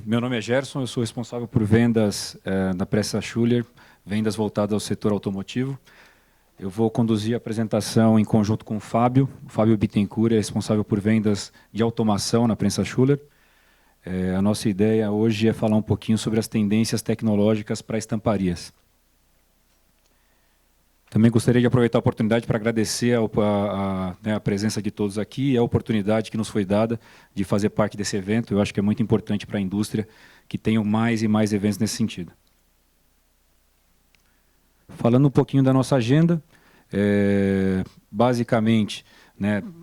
Meu nome é Gerson, eu sou responsável por vendas da Pressa Schuller, vendas voltadas ao setor automotivo. Eu vou conduzir a apresentação em conjunto com o Fábio Bittencourt, é responsável por vendas de automação na Pressa Schuller. A nossa ideia hoje é falar um pouquinho sobre as tendências tecnológicas para estamparias. Também gostaria de aproveitar a oportunidade para agradecer a presença de todos aqui e a oportunidade que nos foi dada de fazer parte desse evento. Eu acho que é muito importante para a indústria que tenham mais e mais eventos nesse sentido. Falando um pouquinho da nossa agenda, basicamente,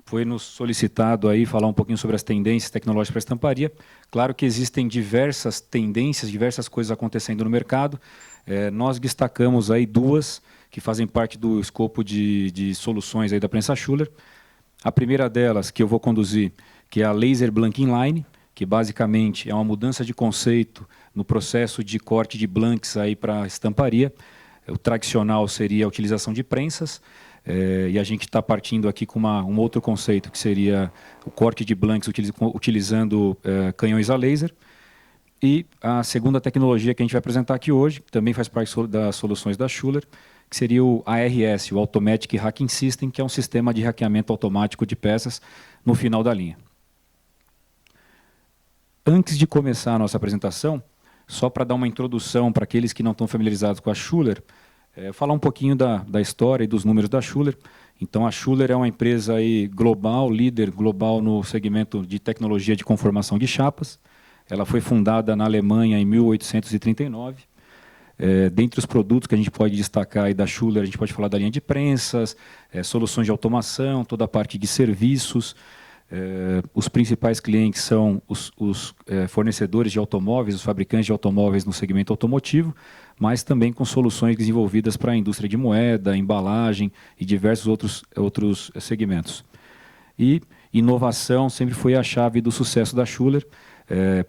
foi nos solicitado aí falar um pouquinho sobre as tendências tecnológicas para a estamparia. Claro que existem diversas tendências, diversas coisas acontecendo no mercado. Nós destacamos aí duas que fazem parte do escopo de soluções aí da Pressa Schuller. A primeira delas, que eu vou conduzir, que é a Laser Blanking Line, que basicamente é uma mudança de conceito no processo de corte de blanks aí para estamparia. O tradicional seria a utilização de prensas, e a gente está partindo aqui com um outro conceito, que seria o corte de blanks utilizando canhões a laser. E a segunda tecnologia que a gente vai apresentar aqui hoje, que também faz parte das soluções da Schuller, que seria o ARS, o Automatic Hacking System, que é um sistema de hackeamento automático de peças no final da linha. Antes de começar a nossa apresentação, só para dar uma introdução para aqueles que não estão familiarizados com a Schuller, falar um pouquinho da história e dos números da Schuller. Então, a Schuller é uma empresa aí global, líder global no segmento de tecnologia de conformação de chapas. Ela foi fundada na Alemanha em 1839. Dentre os produtos que a gente pode destacar aí da Schuller, a gente pode falar da linha de prensas, soluções de automação, toda a parte de serviços. Os principais clientes são os fornecedores de automóveis, os fabricantes de automóveis no segmento automotivo, mas também com soluções desenvolvidas para a indústria de moeda, embalagem e diversos outros segmentos. E inovação sempre foi a chave do sucesso da Schuller.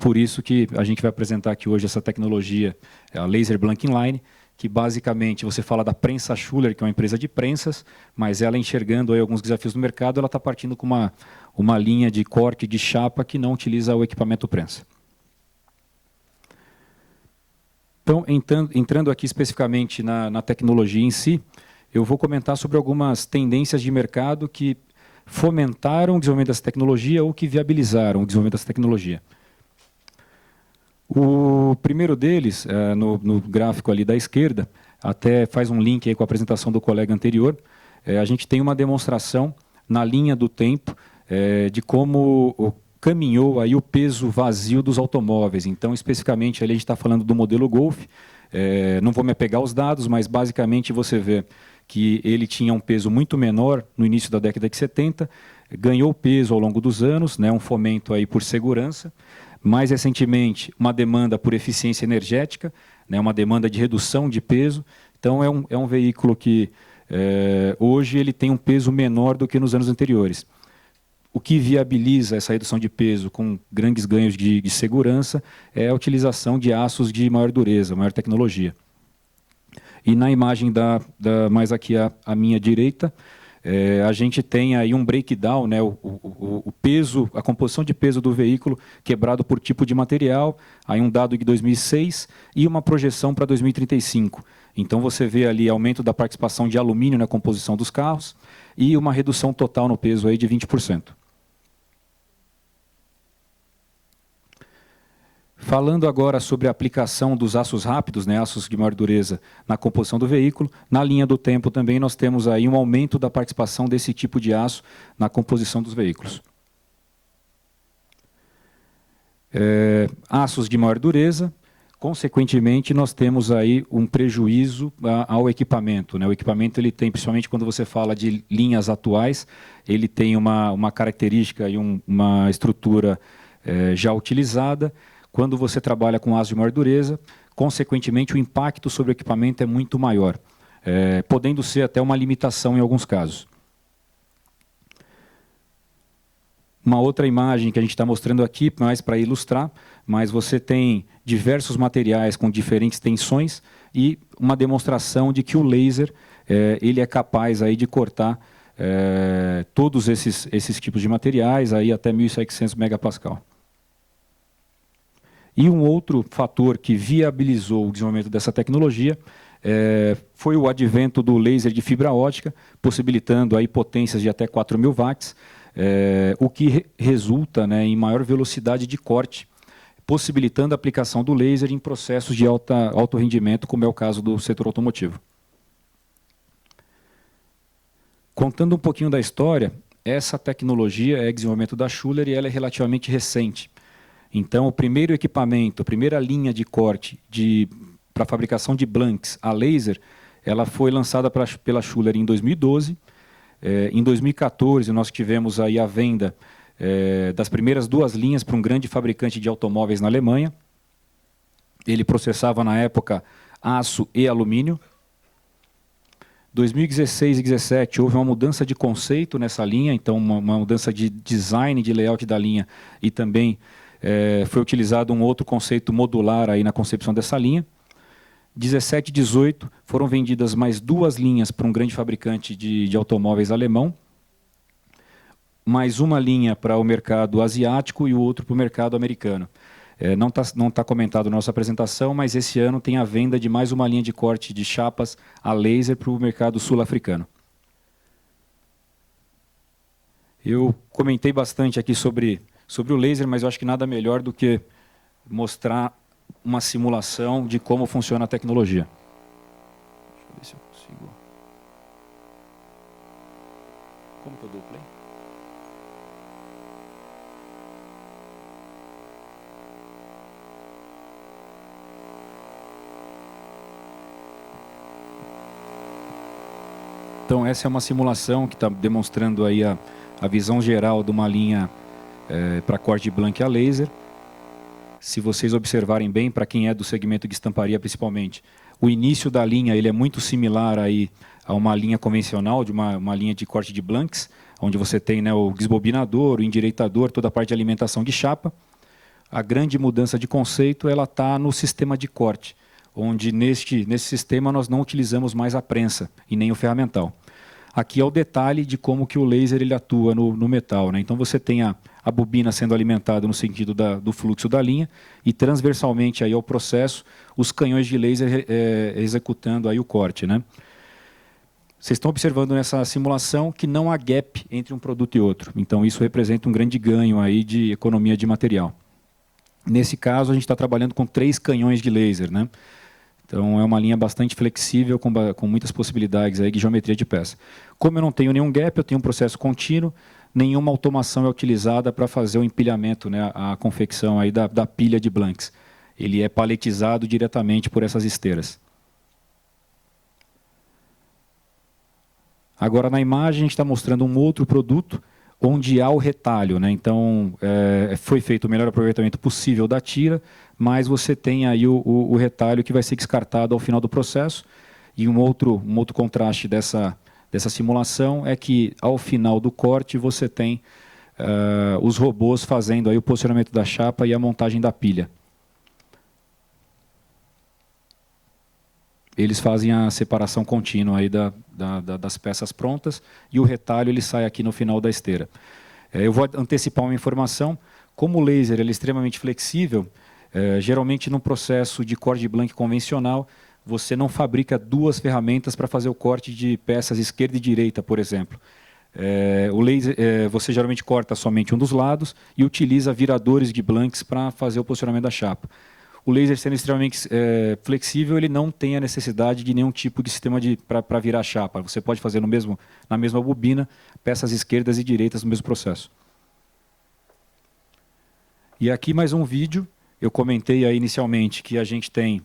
Por isso que a gente vai apresentar aqui hoje essa tecnologia, a Laser Blanking Line, que basicamente você fala da Prensa Schuller, que é uma empresa de prensas, mas ela enxergando aí alguns desafios do mercado, ela está partindo com uma linha de corte de chapa que não utiliza o equipamento prensa. Então, entrando aqui especificamente na tecnologia em si, eu vou comentar sobre algumas tendências de mercado que fomentaram o desenvolvimento dessa tecnologia ou que viabilizaram o desenvolvimento dessa tecnologia. O primeiro deles, no gráfico ali da esquerda, até faz um link aí com a apresentação do colega anterior, a gente tem uma demonstração na linha do tempo de como caminhou aí o peso vazio dos automóveis. Então, especificamente, ali a gente está falando do modelo Golf. Não vou me apegar aos dados, mas basicamente você vê que ele tinha um peso muito menor no início da década de 70, ganhou peso ao longo dos anos, um fomento aí por segurança. Mais recentemente, uma demanda por eficiência energética, uma demanda de redução de peso. Então, é um veículo que hoje ele tem um peso menor do que nos anos anteriores. O que viabiliza essa redução de peso com grandes ganhos de segurança é a utilização de aços de maior dureza, maior tecnologia. E na imagem mais aqui à minha direita, a gente tem aí um breakdown, o peso, a composição de peso do veículo quebrado por tipo de material, aí um dado de 2006 e uma projeção para 2035. Então você vê ali aumento da participação de alumínio na composição dos carros e uma redução total no peso aí de 20%. Falando agora sobre a aplicação dos aços rápidos, aços de maior dureza, na composição do veículo, na linha do tempo também nós temos aí um aumento da participação desse tipo de aço na composição dos veículos. Aços de maior dureza, consequentemente nós temos aí um prejuízo ao equipamento. O equipamento ele tem, principalmente quando você fala de linhas atuais, ele tem uma característica e uma estrutura já utilizada. Quando você trabalha com aço de maior dureza, consequentemente o impacto sobre o equipamento é muito maior, podendo ser até uma limitação em alguns casos. Uma outra imagem que a gente está mostrando aqui, mais para ilustrar, mas você tem diversos materiais com diferentes tensões e uma demonstração de que o laser ele é capaz aí de cortar todos esses tipos de materiais aí até 1.700 megapascal. E um outro fator que viabilizou o desenvolvimento dessa tecnologia foi o advento do laser de fibra ótica, possibilitando aí potências de até 4.000 watts, o que resulta, né, em maior velocidade de corte, possibilitando a aplicação do laser em processos de alto rendimento, como é o caso do setor automotivo. Contando um pouquinho da história, essa tecnologia é desenvolvimento da Schuler e ela é relativamente recente. Então, o primeiro equipamento, a primeira linha de corte para fabricação de blanks a laser, ela foi lançada pela Schuler em 2012. Em 2014, nós tivemos aí a venda das primeiras 2 linhas para um grande fabricante de automóveis na Alemanha. Ele processava, na época, aço e alumínio. 2016 e 2017 houve uma mudança de conceito nessa linha, então uma mudança de design, de layout da linha, e também foi utilizado um outro conceito modular aí na concepção dessa linha. 17 e 18 foram vendidas mais 2 linhas para um grande fabricante de automóveis alemão, mais uma linha para o mercado asiático e o outro para o mercado americano. Não tá comentado na nossa apresentação, mas esse ano tem a venda de mais uma linha de corte de chapas a laser para o mercado sul-africano. Eu comentei bastante aqui sobre o laser, mas eu acho que nada melhor do que mostrar uma simulação de como funciona a tecnologia. Deixa eu ver se eu consigo. Como que eu dou play? Então, essa é uma simulação que está demonstrando aí a visão geral de uma linha para corte de blank a laser. Se vocês observarem bem, para quem é do segmento de estamparia principalmente, o início da linha ele é muito similar aí a uma linha convencional, de uma linha de corte de blanks, onde você tem, né, o desbobinador, o endireitador, toda a parte de alimentação de chapa. A grande mudança de conceito está no sistema de corte, onde nesse sistema nós não utilizamos mais a prensa e nem o ferramental. Aqui é o detalhe de como que o laser ele atua no metal, né? Então você tem a bobina sendo alimentada no sentido do fluxo da linha e transversalmente aí ao processo os canhões de laser executando aí o corte, né? Vocês estão observando nessa simulação que não há gap entre um produto e outro. Então isso representa um grande ganho aí de economia de material. Nesse caso a gente está trabalhando com 3 canhões de laser, né? Então é uma linha bastante flexível, com muitas possibilidades aí de geometria de peça. Como eu não tenho nenhum gap, eu tenho um processo contínuo, nenhuma automação é utilizada para fazer o empilhamento, né, a confecção aí da pilha de blanks. Ele é paletizado diretamente por essas esteiras. Agora na imagem a gente está mostrando um outro produto onde há o retalho, né? Então foi feito o melhor aproveitamento possível da tira, mas você tem aí o retalho que vai ser descartado ao final do processo. E um outro contraste dessa simulação é que ao final do corte você tem os robôs fazendo aí o posicionamento da chapa e a montagem da pilha. Eles fazem a separação contínua aí das peças prontas e o retalho ele sai aqui no final da esteira. Eu vou antecipar uma informação. Como o laser ele é extremamente flexível, geralmente num processo de corte de blank convencional, você não fabrica 2 ferramentas para fazer o corte de peças esquerda e direita, por exemplo. O laser, você geralmente corta somente um dos lados e utiliza viradores de blanks para fazer o posicionamento da chapa. O laser sendo extremamente flexível, ele não tem a necessidade de nenhum tipo de sistema para virar chapa. Você pode fazer na mesma bobina, peças esquerdas e direitas no mesmo processo. E aqui mais um vídeo. Eu comentei aí inicialmente que a gente tem,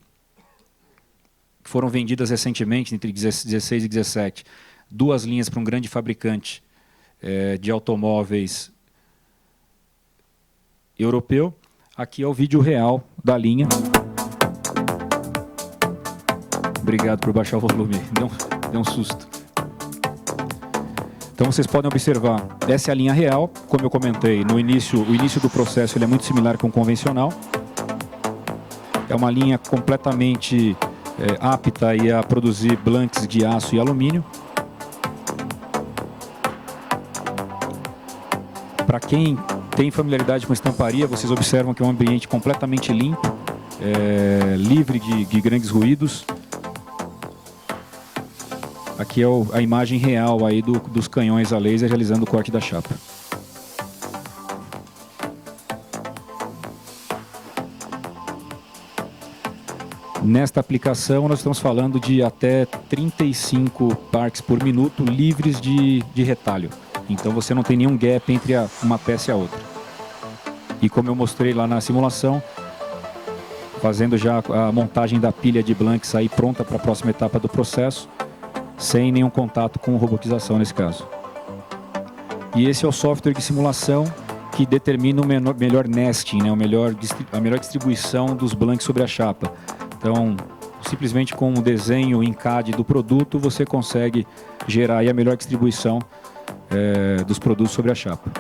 que foram vendidas recentemente, entre 16 e 17, 2 linhas para um grande fabricante de automóveis europeu. Aqui é o vídeo real da linha. Obrigado por baixar o volume, deu um susto. Então vocês podem observar, essa é a linha real, como eu comentei, o início do processo ele é muito similar com o convencional. É uma linha completamente apta aí a produzir blanks de aço e alumínio. Para quem tem familiaridade com estamparia, vocês observam que é um ambiente completamente limpo, livre de grandes ruídos. Aqui é a imagem real aí dos canhões a laser realizando o corte da chapa. Nesta aplicação, nós estamos falando de até 35 parques por minuto livres de retalho. Então você não tem nenhum gap entre uma peça e a outra. E como eu mostrei lá na simulação, fazendo já a montagem da pilha de blanks aí pronta para a próxima etapa do processo, sem nenhum contato com robotização nesse caso. E esse é o software de simulação que determina o melhor nesting, né, a melhor distribuição dos blanks sobre a chapa. Então, simplesmente com o desenho em CAD do produto, você consegue gerar aí a melhor distribuição dos produtos sobre a chapa.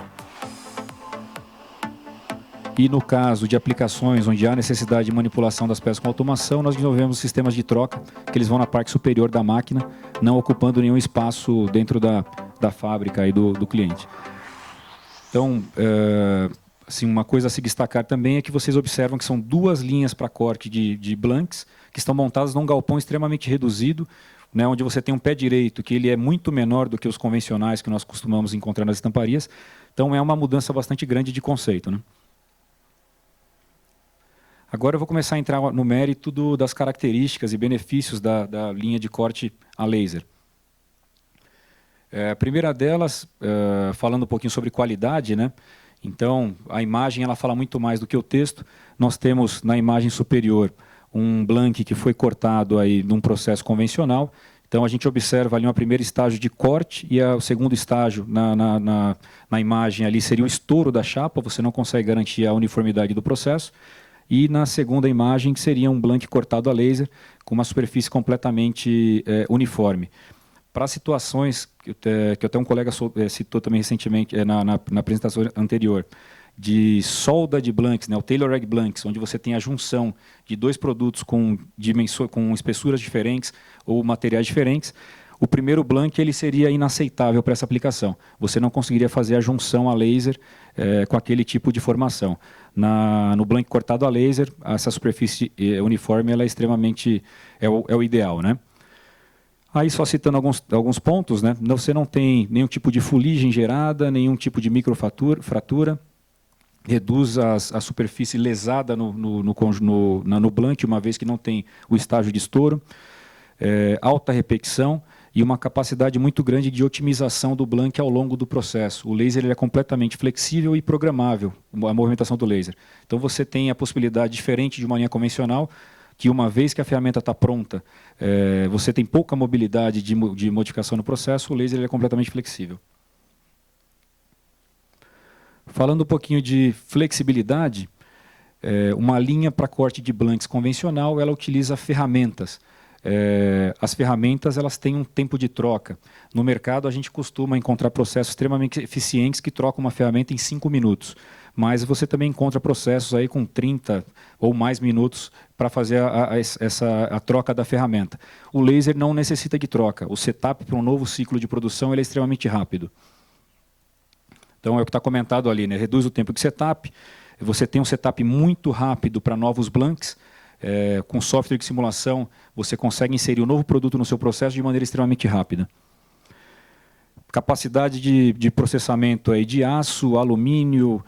E no caso de aplicações onde há necessidade de manipulação das peças com automação, nós desenvolvemos sistemas de troca, que eles vão na parte superior da máquina, não ocupando nenhum espaço dentro da fábrica aí do cliente. Então, assim, uma coisa a se destacar também é que vocês observam que são duas linhas para corte de blanks, que estão montadas num galpão extremamente reduzido, né, onde você tem um pé direito, que ele é muito menor do que os convencionais que nós costumamos encontrar nas estamparias. Então, é uma mudança bastante grande de conceito, né? Agora eu vou começar a entrar no mérito das características e benefícios da linha de corte a laser. A primeira delas, falando um pouquinho sobre qualidade, né? Então, a imagem ela fala muito mais do que o texto. Nós temos na imagem superior um blank que foi cortado aí num processo convencional. Então, a gente observa ali um primeiro estágio de corte e o segundo estágio na imagem ali seria o estouro da chapa, você não consegue garantir a uniformidade do processo. E na segunda imagem que seria um blank cortado a laser com uma superfície completamente uniforme. Para situações que até um colega citou também recentemente na apresentação anterior, de solda de blanks, né, o Tailor Egg Blanks, onde você tem a junção de dois produtos com espessuras diferentes ou materiais diferentes, o primeiro blank ele seria inaceitável para essa aplicação. Você não conseguiria fazer a junção a laser com aquele tipo de formação. No blank cortado a laser, essa superfície uniforme ela é extremamente é o ideal, né? Aí, só citando alguns pontos, né? Você não tem nenhum tipo de fuligem gerada, nenhum tipo de microfratura, reduz a superfície lesada no blank, uma vez que não tem o estágio de estouro, alta repetição e uma capacidade muito grande de otimização do blank ao longo do processo. O laser ele é completamente flexível e programável, a movimentação do laser. Então, você tem a possibilidade, diferente de uma linha convencional, que uma vez que a ferramenta está pronta, você tem pouca mobilidade de modificação no processo, o laser ele é completamente flexível. Falando um pouquinho de flexibilidade, uma linha para corte de blanks convencional, ela utiliza ferramentas. As ferramentas elas têm um tempo de troca. No mercado, a gente costuma encontrar processos extremamente eficientes que trocam uma ferramenta em 5 minutos. Mas você também encontra processos aí com 30 ou mais minutos para fazer a troca da ferramenta. O laser não necessita de troca. O setup para um novo ciclo de produção ele é extremamente rápido. Então, é o que está comentado ali, né? Reduz o tempo de setup. Você tem um setup muito rápido para novos blanks. Com software de simulação, você consegue inserir um novo produto no seu processo de maneira extremamente rápida. Capacidade de processamento aí de aço, alumínio,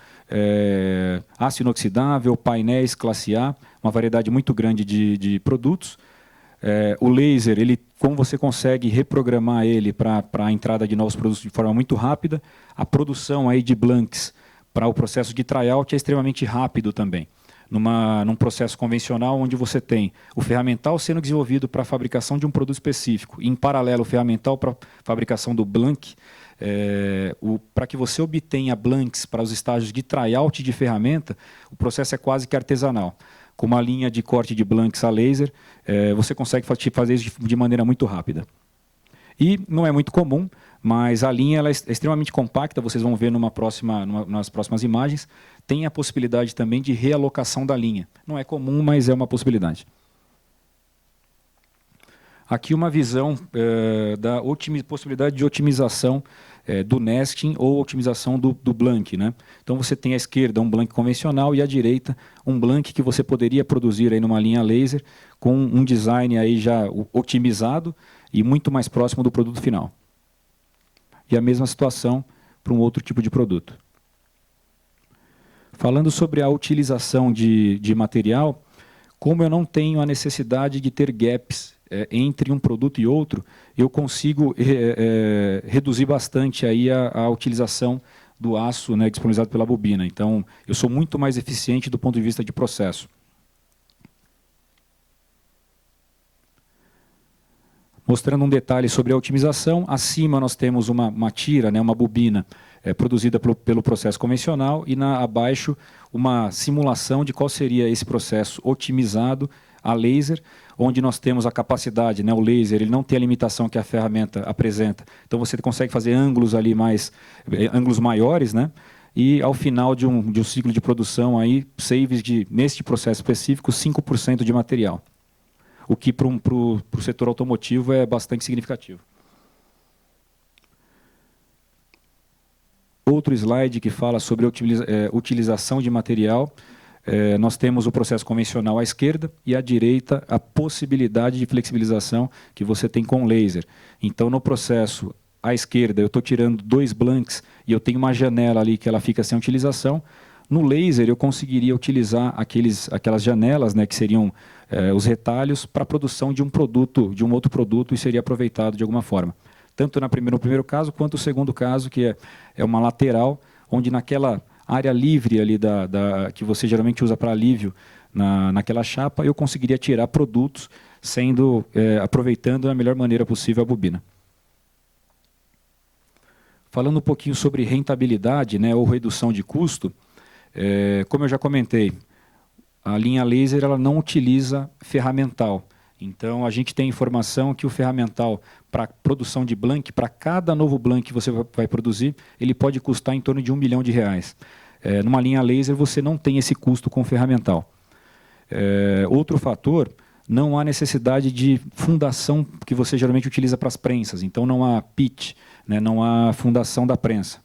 aço inoxidável, painéis classe A, uma variedade muito grande de produtos. O laser, como você consegue reprogramar ele para a entrada de novos produtos de forma muito rápida, a produção aí de blanks para o processo de tryout é extremamente rápido também. Num processo convencional, onde você tem o ferramental sendo desenvolvido para a fabricação de um produto específico, e, em paralelo, o ferramental para a fabricação do blank, para que você obtenha blanks para os estágios de tryout de ferramenta, o processo é quase que artesanal. Com uma linha de corte de blanks a laser, você consegue fazer isso de maneira muito rápida. E não é muito comum, mas a linha ela é extremamente compacta, vocês vão ver nas próximas imagens. Tem a possibilidade também de realocação da linha. Não é comum, mas é uma possibilidade. Aqui uma visão da possibilidade de otimização do nesting ou otimização do blank, né? Então você tem à esquerda um blank convencional e à direita um blank que você poderia produzir aí numa linha laser com um design aí já otimizado e muito mais próximo do produto final. E a mesma situação para um outro tipo de produto. Falando sobre a utilização de material, como eu não tenho a necessidade de ter gaps entre um produto e outro, eu consigo reduzir bastante aí a utilização do aço, né, disponibilizado pela bobina. Então, eu sou muito mais eficiente do ponto de vista de processo. Mostrando um detalhe sobre a otimização, acima nós temos uma tira, né, uma bobina, produzida pelo processo convencional, e abaixo uma simulação de qual seria esse processo otimizado a laser, onde nós temos a capacidade, né, o laser ele não tem a limitação que a ferramenta apresenta, então você consegue fazer ângulos ali ângulos maiores, né, e ao final de um ciclo de produção, aí, saves neste processo específico, 5% de material. O que para o setor automotivo é bastante significativo. Outro slide que fala sobre utilização de material. Nós temos o processo convencional à esquerda e à direita a possibilidade de flexibilização que você tem com laser. Então, no processo à esquerda, eu estou tirando 2 blanks e eu tenho uma janela ali que ela fica sem utilização. No laser, eu conseguiria utilizar aquelas janelas, né, que seriam os retalhos, para a produção de um outro produto, e seria aproveitado de alguma forma. Tanto no primeiro caso, quanto o segundo caso, que é uma lateral, onde naquela área livre ali que você geralmente usa para alívio naquela chapa, eu conseguiria tirar produtos, aproveitando da melhor maneira possível a bobina. Falando um pouquinho sobre rentabilidade, né, ou redução de custo, como eu já comentei, a linha laser ela não utiliza ferramental. Então, a gente tem informação que o ferramental para produção de blank, para cada novo blank que você vai produzir, ele pode custar em torno de R$1 milhão. Numa linha laser, você não tem esse custo com ferramental. Outro fator, não há necessidade de fundação que você geralmente utiliza para as prensas. Então, não há pitch, né, não há fundação da prensa.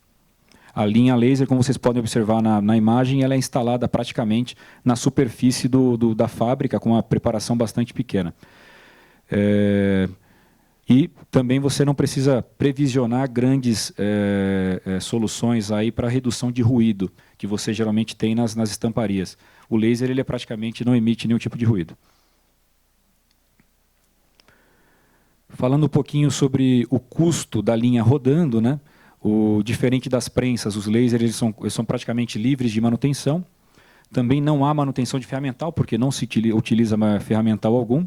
A linha laser, como vocês podem observar na imagem, ela é instalada praticamente na superfície da fábrica, com uma preparação bastante pequena. E também você não precisa previsionar grandes soluções aí para redução de ruído, que você geralmente tem nas estamparias. O laser ele praticamente não emite nenhum tipo de ruído. Falando um pouquinho sobre o custo da linha rodando, né? Diferente das prensas, os lasers eles são praticamente livres de manutenção. Também não há manutenção de ferramental, porque não se utiliza ferramental algum.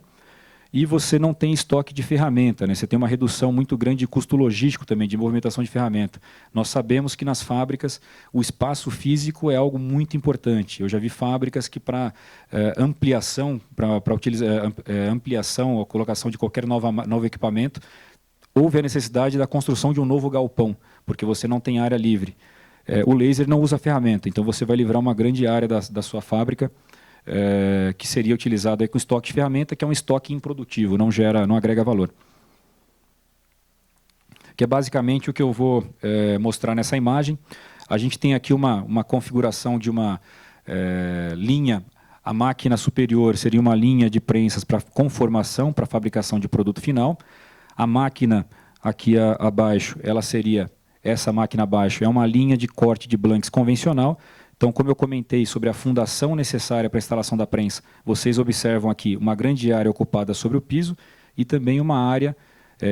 E você não tem estoque de ferramenta, né? Você tem uma redução muito grande de custo logístico também, de movimentação de ferramenta. Nós sabemos que nas fábricas o espaço físico é algo muito importante. Eu já vi fábricas que para ampliação, ampliação ou colocação de qualquer novo equipamento, houve a necessidade da construção de um novo galpão, porque você não tem área livre. O laser não usa ferramenta, então você vai livrar uma grande área da sua fábrica que seria utilizada aí com estoque de ferramenta, que é um estoque improdutivo, não agrega valor. Que é basicamente o que eu vou mostrar nessa imagem. A gente tem aqui uma configuração de uma linha. A máquina superior seria uma linha de prensas para conformação, para fabricação de produto final. A máquina aqui abaixo, essa máquina abaixo é uma linha de corte de blanks convencional. Então, como eu comentei sobre a fundação necessária para a instalação da prensa, vocês observam aqui uma grande área ocupada sobre o piso e também uma área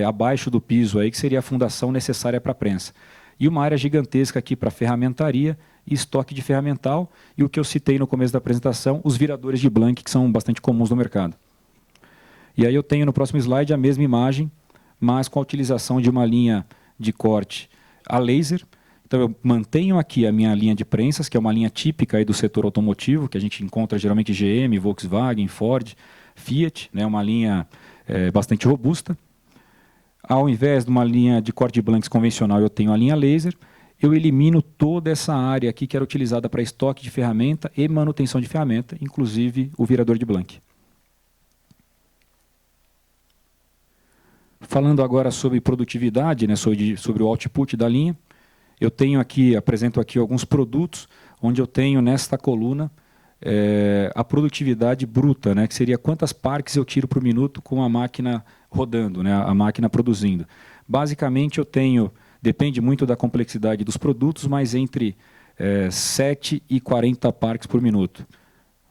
abaixo do piso, aí, que seria a fundação necessária para a prensa. E uma área gigantesca aqui para ferramentaria e estoque de ferramental, e o que eu citei no começo da apresentação, os viradores de blank, que são bastante comuns no mercado. E aí eu tenho no próximo slide a mesma imagem, mas com a utilização de uma linha de corte a laser. Então, eu mantenho aqui a minha linha de prensas, que é uma linha típica aí do setor automotivo, que a gente encontra geralmente GM, Volkswagen, Ford, Fiat, né, uma linha bastante robusta. Ao invés de uma linha de corte de blanks convencional, eu tenho a linha laser. Eu elimino toda essa área aqui que era utilizada para estoque de ferramenta e manutenção de ferramenta, inclusive o virador de blank. Falando agora sobre produtividade, né, sobre o output da linha, eu tenho aqui, apresento aqui alguns produtos, onde eu tenho nesta coluna a produtividade bruta, né, que seria quantas parques eu tiro por minuto com a máquina rodando, né, a máquina produzindo. Basicamente eu tenho, depende muito da complexidade dos produtos, mas entre 7 e 40 parques por minuto.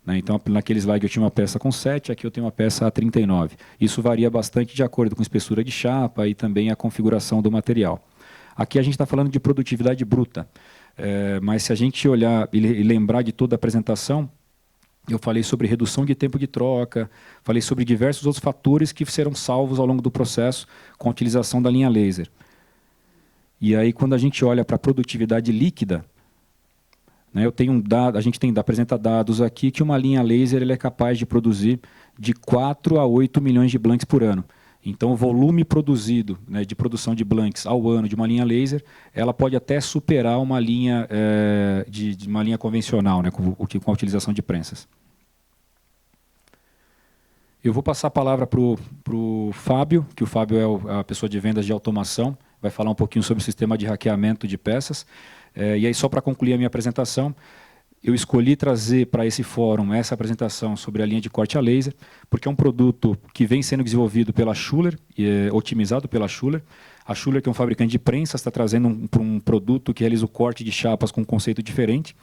Então, naquele slide eu tinha uma peça com 7, aqui eu tenho uma peça a 39. Isso varia bastante de acordo com a espessura de chapa e também a configuração do material. Aqui a gente está falando de produtividade bruta, mas se a gente olhar e lembrar de toda a apresentação, eu falei sobre redução de tempo de troca, falei sobre diversos outros fatores que serão salvos ao longo do processo com a utilização da linha laser. E aí, quando a gente olha para a produtividade líquida, eu tenho um dado, a gente apresenta dados aqui que uma linha laser ele é capaz de produzir de 4 a 8 milhões de blanks por ano. Então, o volume produzido, né, de produção de blanks ao ano de uma linha laser, ela pode até superar uma linha, de uma linha convencional, né, com a utilização de prensas. Eu vou passar a palavra para o Fábio, que o Fábio é a pessoa de vendas de automação, vai falar um pouquinho sobre o sistema de hackeamento de peças. E aí, só para concluir a minha apresentação, eu escolhi trazer para esse fórum essa apresentação sobre a linha de corte a laser, porque é um produto que vem sendo desenvolvido pela Schuler, e otimizado pela Schuler. A Schuler, que é um fabricante de prensas, está trazendo um produto que realiza o corte de chapas com um conceito diferente.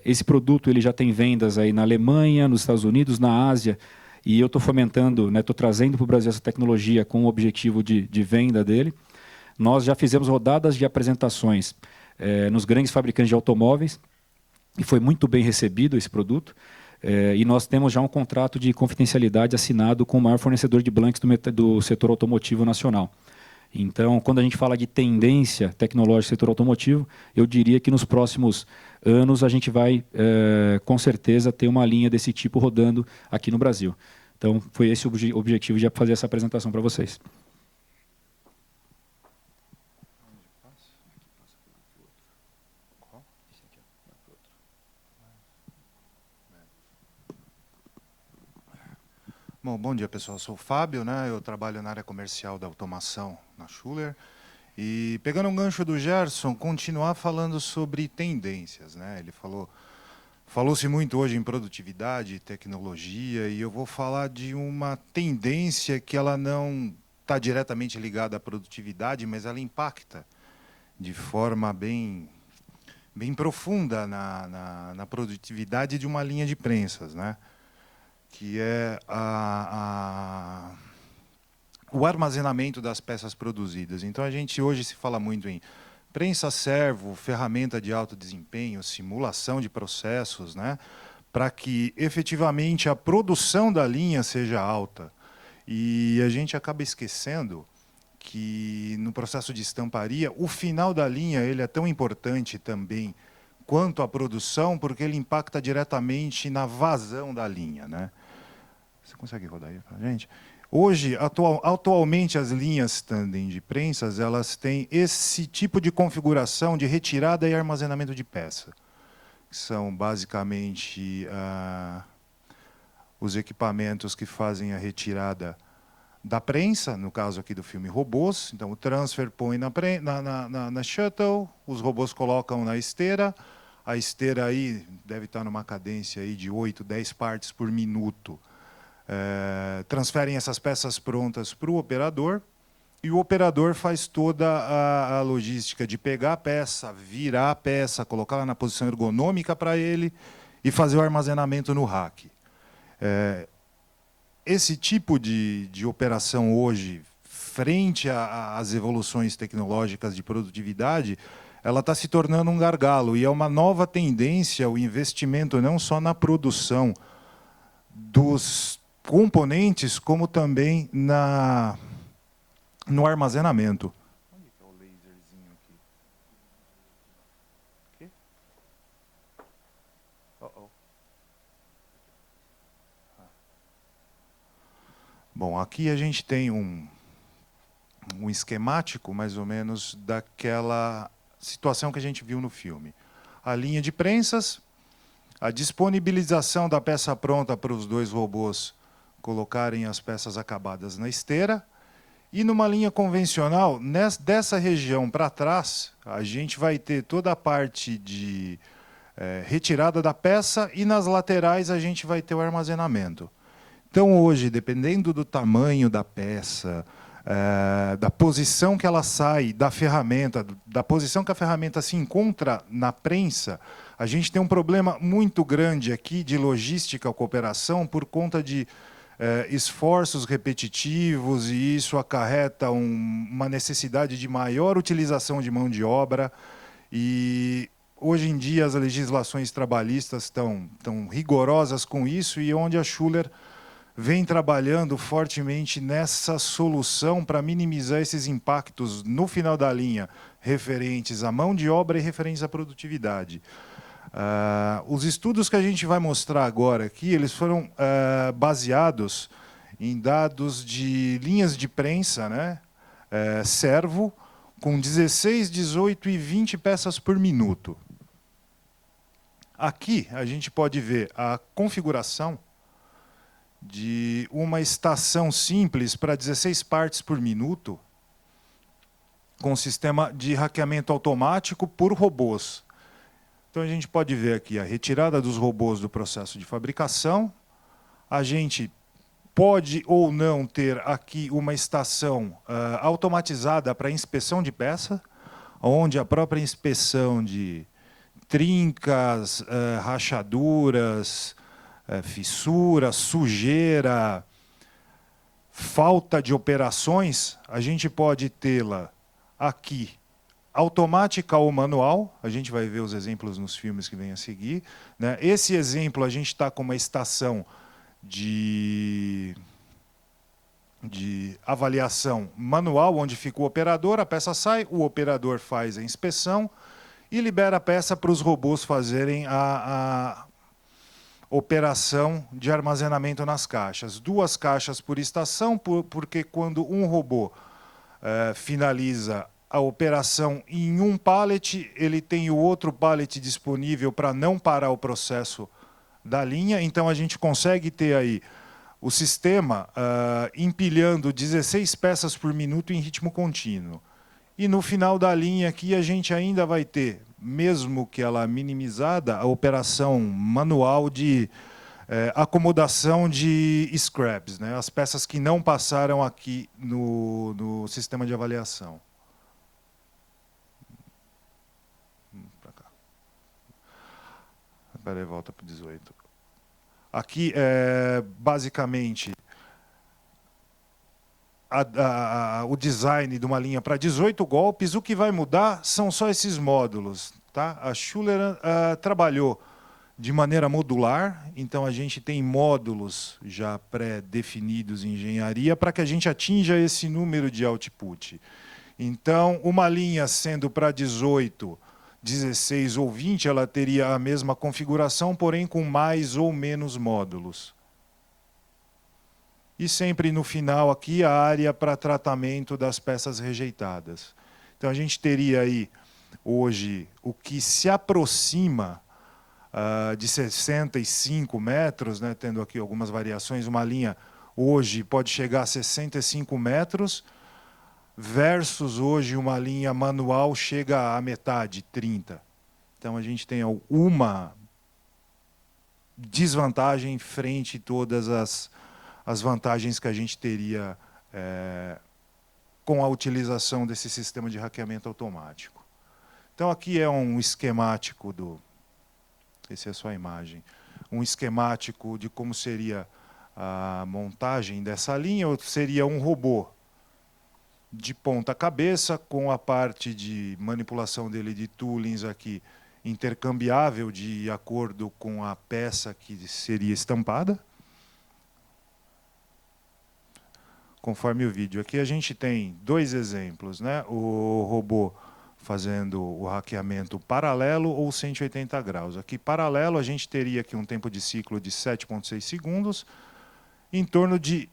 Esse produto ele já tem vendas aí na Alemanha, nos Estados Unidos, na Ásia, e eu estou fomentando, estou trazendo para o Brasil essa tecnologia com o objetivo de venda dele. Nós já fizemos rodadas de apresentações nos grandes fabricantes de automóveis, e foi muito bem recebido esse produto. E nós temos já um contrato de confidencialidade assinado com o maior fornecedor de blanks do setor automotivo nacional. Então, quando a gente fala de tendência tecnológica do setor automotivo, eu diria que nos próximos anos a gente vai, com certeza, ter uma linha desse tipo rodando aqui no Brasil. Então, foi esse o objetivo de fazer essa apresentação para vocês. Bom dia, pessoal. Eu sou o Fábio, né? Eu trabalho na área comercial da automação na Schuler. E, pegando um gancho do Gerson, continuar falando sobre tendências, né? Ele falou-se muito hoje em produtividade, tecnologia, e eu vou falar de uma tendência que ela não está diretamente ligada à produtividade, mas ela impacta de forma bem profunda na produtividade de uma linha de prensas, né? Que é o armazenamento das peças produzidas. Então, a gente hoje se fala muito em prensa servo, ferramenta de alto desempenho, simulação de processos, né, para que, efetivamente, a produção da linha seja alta. E a gente acaba esquecendo que, no processo de estamparia, o final da linha ele é tão importante também quanto a produção, porque ele impacta diretamente na vazão da linha, né? Você consegue rodar aí para a gente? Hoje, atualmente, as linhas tandem de prensas elas têm esse tipo de configuração de retirada e armazenamento de peça, que são basicamente os equipamentos que fazem a retirada da prensa, no caso aqui do filme Robôs. Então, o transfer põe na shuttle, os robôs colocam na esteira. A esteira aí deve estar numa cadência aí de 8, 10 partes por minuto. Transferem essas peças prontas para o operador, e o operador faz toda a logística de pegar a peça, virar a peça, colocá-la na posição ergonômica para ele e fazer o armazenamento no rack. Esse tipo de operação hoje, frente às evoluções tecnológicas de produtividade, ela está se tornando um gargalo, e é uma nova tendência o investimento não só na produção dos componentes, como também no armazenamento. Onde está o laserzinho aqui? Bom, aqui a gente tem um esquemático, mais ou menos, daquela situação que a gente viu no filme. A linha de prensas, a disponibilização da peça pronta para os dois robôs colocarem as peças acabadas na esteira, E numa linha convencional, dessa região para trás, a gente vai ter toda a parte de retirada da peça e nas laterais a gente vai ter o armazenamento. Então hoje, dependendo do tamanho da peça, da posição que ela sai da ferramenta, da posição que a ferramenta se encontra na prensa, a gente tem um problema muito grande aqui de logística com operação por conta de esforços repetitivos, e isso acarreta uma necessidade de maior utilização de mão de obra. E hoje em dia as legislações trabalhistas estão rigorosas com isso, e onde a Schuler vem trabalhando fortemente nessa solução para minimizar esses impactos no final da linha, referentes à mão de obra e referentes à produtividade. Os estudos que a gente vai mostrar agora aqui, eles foram baseados em dados de linhas de prensa, né? Servo, com 16, 18 e 20 peças por minuto. Aqui a gente pode ver a configuração de uma estação simples para 16 partes por minuto, com sistema de hackeamento automático por robôs. Então a gente pode ver aqui a retirada dos robôs do processo de fabricação. A gente pode ou não ter aqui uma estação automatizada para inspeção de peça, onde a própria inspeção de trincas, rachaduras, fissura, sujeira, falta de operações, a gente pode tê-la aqui automática ou manual. A gente vai ver os exemplos nos filmes que vêm a seguir, né? Esse exemplo a gente está com uma estação de avaliação manual, onde fica o operador, a peça sai, o operador faz a inspeção e libera a peça para os robôs fazerem a operação de armazenamento nas caixas. 2 caixas por estação, porque quando um robô finaliza a operação em um pallet, ele tem o outro pallet disponível para não parar o processo da linha. Então a gente consegue ter aí o sistema empilhando 16 peças por minuto em ritmo contínuo. E no final da linha aqui a gente ainda vai ter, mesmo que ela minimizada, a operação manual de acomodação de scraps, né? As peças que não passaram aqui no sistema de avaliação. Espera aí, volta para o 18. Aqui, basicamente, o design de uma linha para 18 golpes. O que vai mudar são só esses módulos. Tá? A Schuler trabalhou de maneira modular, então a gente tem módulos já pré-definidos em engenharia para que a gente atinja esse número de output. Então, uma linha sendo para 18, 16 ou 20, ela teria a mesma configuração, porém com mais ou menos módulos. E sempre no final aqui a área para tratamento das peças rejeitadas. Então a gente teria aí hoje o que se aproxima de 65 metros, né, tendo aqui algumas variações. Uma linha hoje pode chegar a 65 metros, versus hoje uma linha manual chega à metade, 30. Então a gente tem uma desvantagem frente a todas as vantagens que a gente teria com a utilização desse sistema de hackeamento automático. Então aqui é um esquemático essa é a sua imagem, um esquemático de como seria a montagem dessa linha. Ou seria um robô de ponta cabeça, com a parte de manipulação dele de toolings aqui intercambiável de acordo com a peça que seria estampada. Conforme o vídeo. Aqui a gente tem 2 exemplos, né? O robô fazendo o hackeamento paralelo ou 180 graus. Aqui, paralelo, a gente teria aqui um tempo de ciclo de 7,6 segundos, em torno de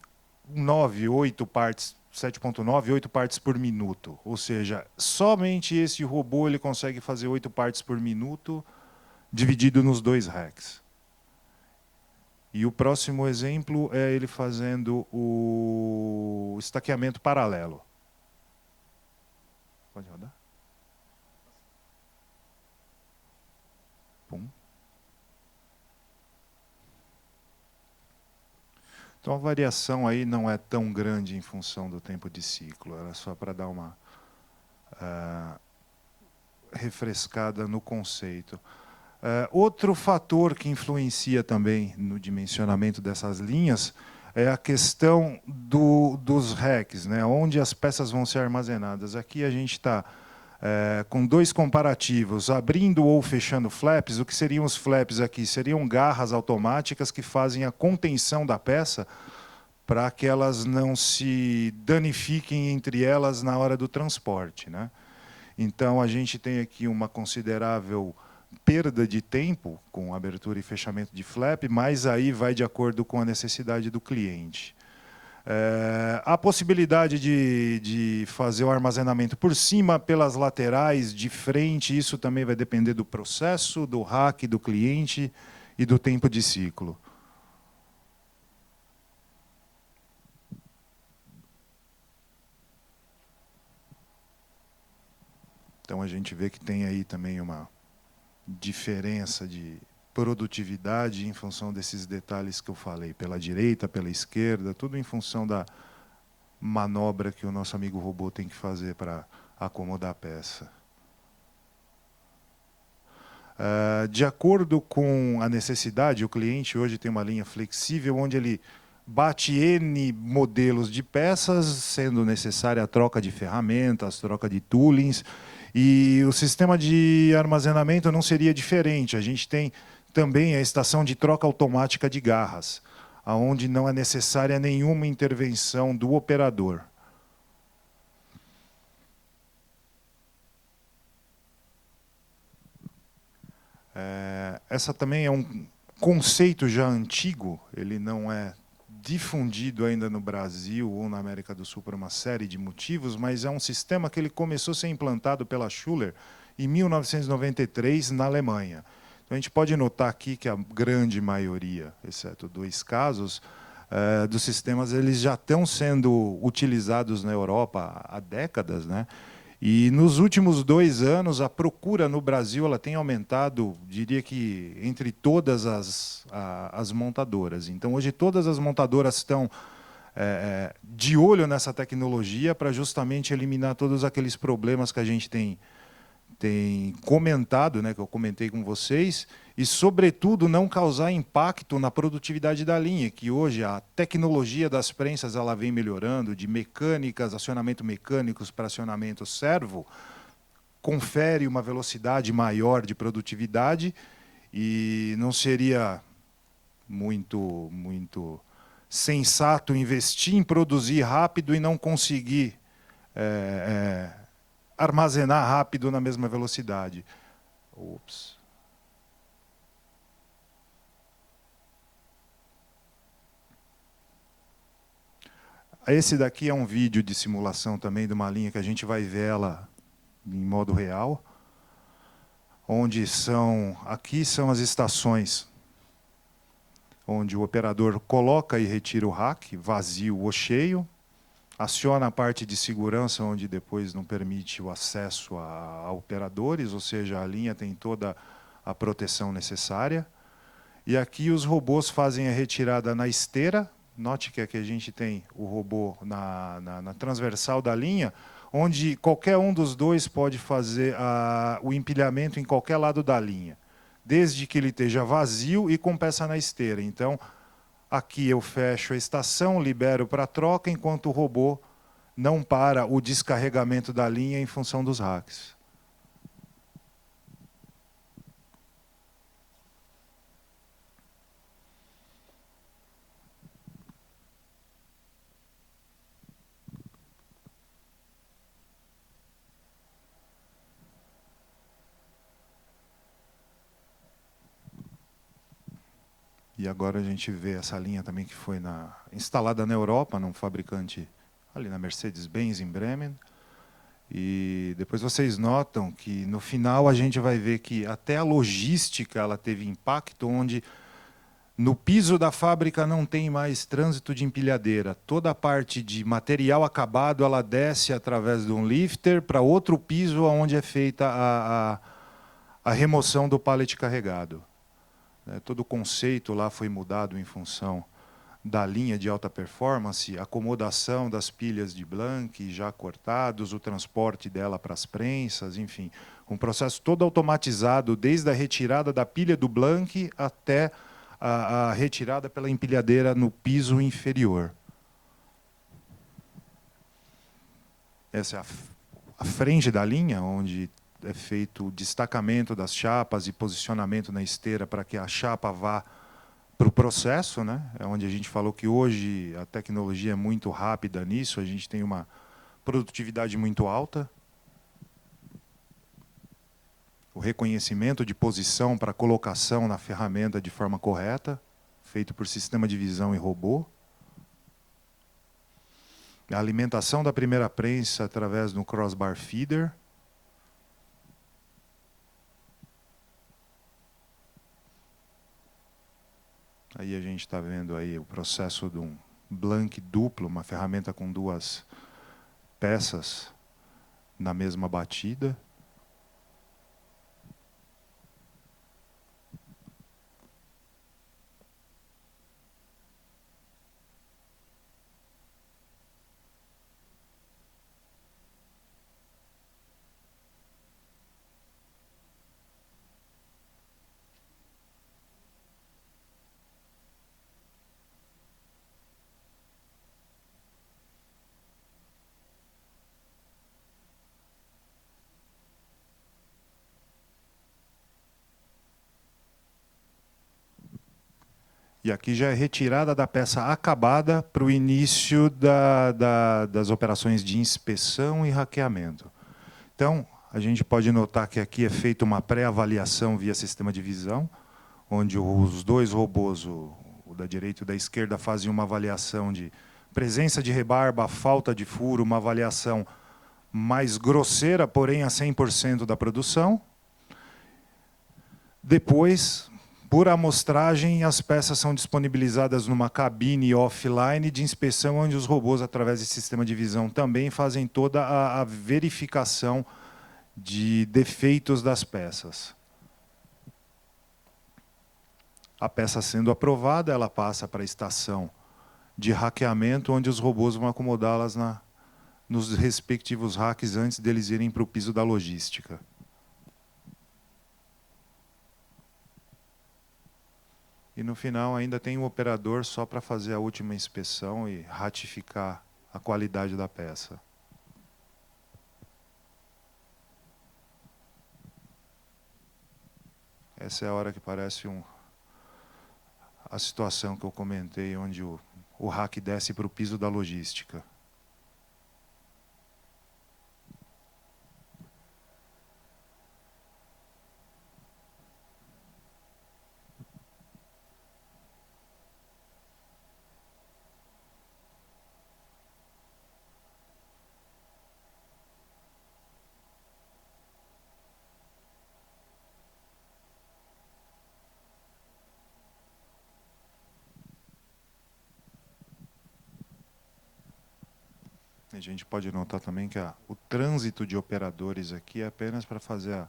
8 partes, 7,9, 8 partes por minuto. Ou seja, somente esse robô ele consegue fazer 8 partes por minuto, dividido nos 2 hacks. E o próximo exemplo é ele fazendo o estaqueamento paralelo. Pode rodar? Pum. Então a variação aí não é tão grande em função do tempo de ciclo, era só para dar uma refrescada no conceito. Outro fator que influencia também no dimensionamento dessas linhas é a questão dos racks, né, onde as peças vão ser armazenadas. Aqui a gente está com dois comparativos, abrindo ou fechando flaps. O que seriam os flaps aqui? Seriam garras automáticas que fazem a contenção da peça para que elas não se danifiquem entre elas na hora do transporte, né? Então, a gente tem aqui uma considerável perda de tempo com abertura e fechamento de flap, mas aí vai de acordo com a necessidade do cliente. A possibilidade de fazer o armazenamento por cima, pelas laterais, de frente, isso também vai depender do processo, do rack, do cliente e do tempo de ciclo. Então, a gente vê que tem aí também uma diferença de produtividade em função desses detalhes que eu falei, pela direita, pela esquerda, tudo em função da manobra que o nosso amigo robô tem que fazer para acomodar a peça. De acordo com a necessidade, o cliente hoje tem uma linha flexível onde ele bate N modelos de peças, sendo necessária a troca de ferramentas, troca de toolings, e o sistema de armazenamento não seria diferente. A gente tem também a estação de troca automática de garras, onde não é necessária nenhuma intervenção do operador. Essa também é um conceito já antigo, ele não é difundido ainda no Brasil ou na América do Sul por uma série de motivos, mas é um sistema que ele começou a ser implantado pela Schuller em 1993 na Alemanha. Então, a gente pode notar aqui que a grande maioria, exceto 2 casos, dos sistemas eles já estão sendo utilizados na Europa há décadas, né? E nos últimos 2 anos, a procura no Brasil ela tem aumentado, diria que entre todas as montadoras. Então, hoje, todas as montadoras estão de olho nessa tecnologia para justamente eliminar todos aqueles problemas que a gente tem comentado, né, que eu comentei com vocês, e, sobretudo, não causar impacto na produtividade da linha, que hoje a tecnologia das prensas ela vem melhorando, de mecânicas, acionamento mecânicos para acionamento servo, confere uma velocidade maior de produtividade e não seria muito sensato investir em produzir rápido e não conseguir armazenar rápido na mesma velocidade. Ops. Esse daqui é um vídeo de simulação também de uma linha que a gente vai ver ela em modo real, onde aqui são as estações onde o operador coloca e retira o rack, vazio ou cheio, aciona a parte de segurança, onde depois não permite o acesso a operadores, ou seja, a linha tem toda a proteção necessária. E aqui os robôs fazem a retirada na esteira. Note que aqui a gente tem o robô na transversal da linha, onde qualquer um dos dois pode fazer o empilhamento em qualquer lado da linha, desde que ele esteja vazio e com peça na esteira. Então, aqui eu fecho a estação, libero para troca, enquanto o robô não para o descarregamento da linha em função dos racks. E agora a gente vê essa linha também que foi instalada na Europa, num fabricante ali na Mercedes-Benz, em Bremen. E depois vocês notam que, no final, a gente vai ver que até a logística ela teve impacto, onde No piso da fábrica não tem mais trânsito de empilhadeira. Toda a parte de material acabado ela desce através de um lifter para outro piso onde é feita a remoção do pallet carregado. Todo o conceito lá foi mudado em função da linha de alta performance, acomodação das pilhas de Blank já cortados, o transporte dela para as prensas, enfim. Um processo todo automatizado, desde a retirada da pilha do Blank até a retirada pela empilhadeira no piso inferior. Essa é a frente da linha, onde é feito o destacamento das chapas e posicionamento na esteira para que a chapa vá para o processo, né? É onde a gente falou que hoje a tecnologia é muito rápida nisso, a gente tem uma produtividade muito alta. O reconhecimento de posição para colocação na ferramenta de forma correta, feito por sistema de visão e robô. A alimentação da primeira prensa através do crossbar feeder. Aí a gente está vendo aí o processo de um Blank duplo, uma ferramenta com duas peças na mesma batida. E aqui já é retirada da peça acabada para o início das operações de inspeção e hackeamento. Então, a gente pode notar que aqui é feita uma pré-avaliação via sistema de visão, onde os dois robôs, o da direita e o da esquerda, fazem uma avaliação de presença de rebarba, falta de furo, uma avaliação mais grosseira, porém a 100% da produção. Depois, por amostragem, as peças são disponibilizadas numa cabine offline de inspeção, onde os robôs, através de sistema de visão, também fazem toda a verificação de defeitos das peças. A peça sendo aprovada, ela passa para a estação de hackeamento, onde os robôs vão acomodá-las nos respectivos racks antes deles irem para o piso da logística. E no final ainda tem um operador só para fazer a última inspeção e ratificar a qualidade da peça. Essa é a hora que parece a situação que eu comentei, onde o rack desce para o piso da logística. A gente pode notar também que o trânsito de operadores aqui é apenas para fazer a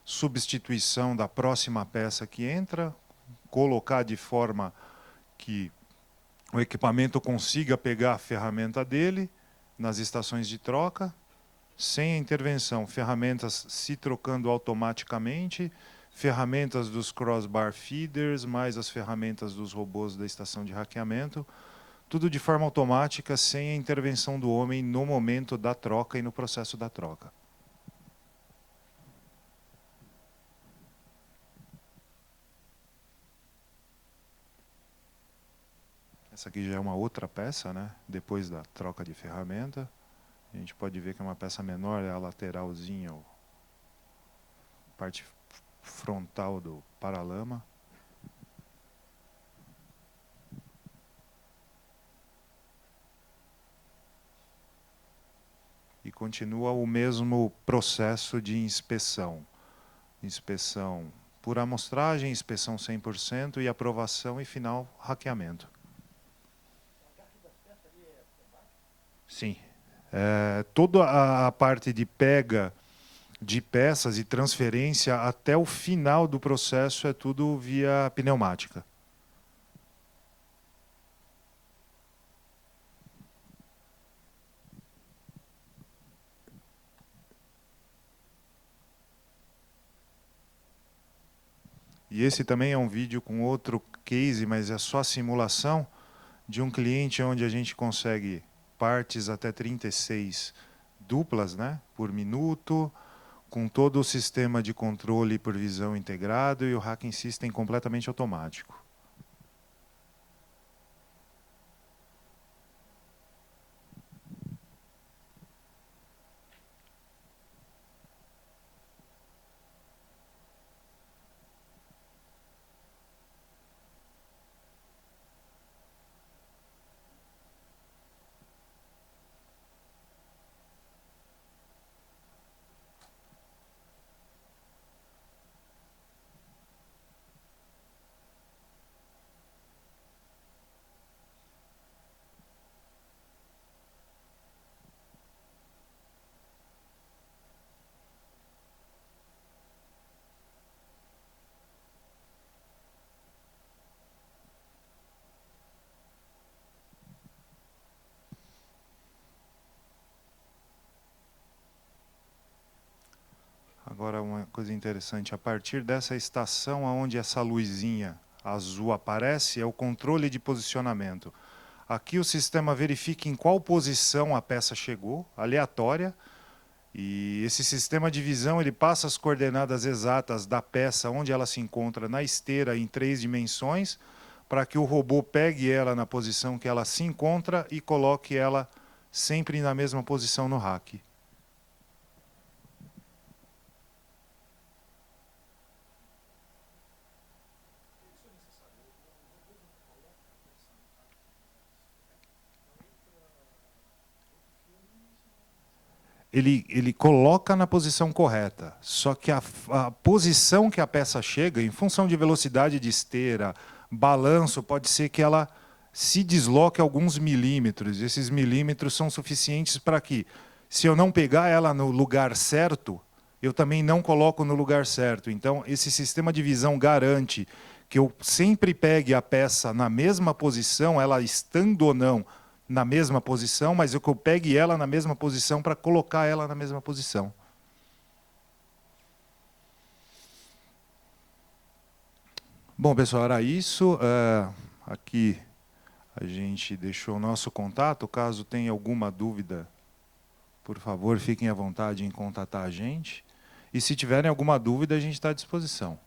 substituição da próxima peça que entra, colocar de forma que o equipamento consiga pegar a ferramenta dele nas estações de troca, sem a intervenção, ferramentas se trocando automaticamente, ferramentas dos crossbar feeders, mais as ferramentas dos robôs da estação de hackeamento, tudo de forma automática, sem a intervenção do homem no momento da troca e no processo da troca. Essa aqui já é uma outra peça, né? Depois da troca de ferramenta. A gente pode ver que é uma peça menor, é a lateralzinha, a parte frontal do paralama. E continua o mesmo processo de inspeção. Inspeção por amostragem, inspeção 100% e aprovação e final hackeamento. Sim. Toda a parte de pega de peças e transferência até o final do processo é tudo via pneumática. E esse também é um vídeo com outro case, mas é só a simulação de um cliente onde a gente consegue partes até 36 duplas, né, por minuto, com todo o sistema de controle por visão integrado e o hacking system completamente automático. Agora, uma coisa interessante, a partir dessa estação onde essa luzinha azul aparece, é o controle de posicionamento. Aqui o sistema verifica em qual posição a peça chegou, aleatória, e esse sistema de visão ele passa as coordenadas exatas da peça onde ela se encontra na esteira em 3 dimensões, para que o robô pegue ela na posição que ela se encontra e coloque ela sempre na mesma posição no rack. Ele coloca na posição correta, só que a posição que a peça chega, em função de velocidade de esteira, balanço, pode ser que ela se desloque alguns milímetros. Esses milímetros são suficientes para que, se eu não pegar ela no lugar certo, eu também não coloco no lugar certo. Então, esse sistema de visão garante que eu sempre pegue a peça na mesma posição, ela estando ou não na mesma posição, mas que eu pegue ela na mesma posição para colocar ela na mesma posição. Bom, pessoal, era isso. Aqui a gente deixou o nosso contato. Caso tenha alguma dúvida, por favor, fiquem à vontade em contatar a gente. E se tiverem alguma dúvida, a gente está à disposição.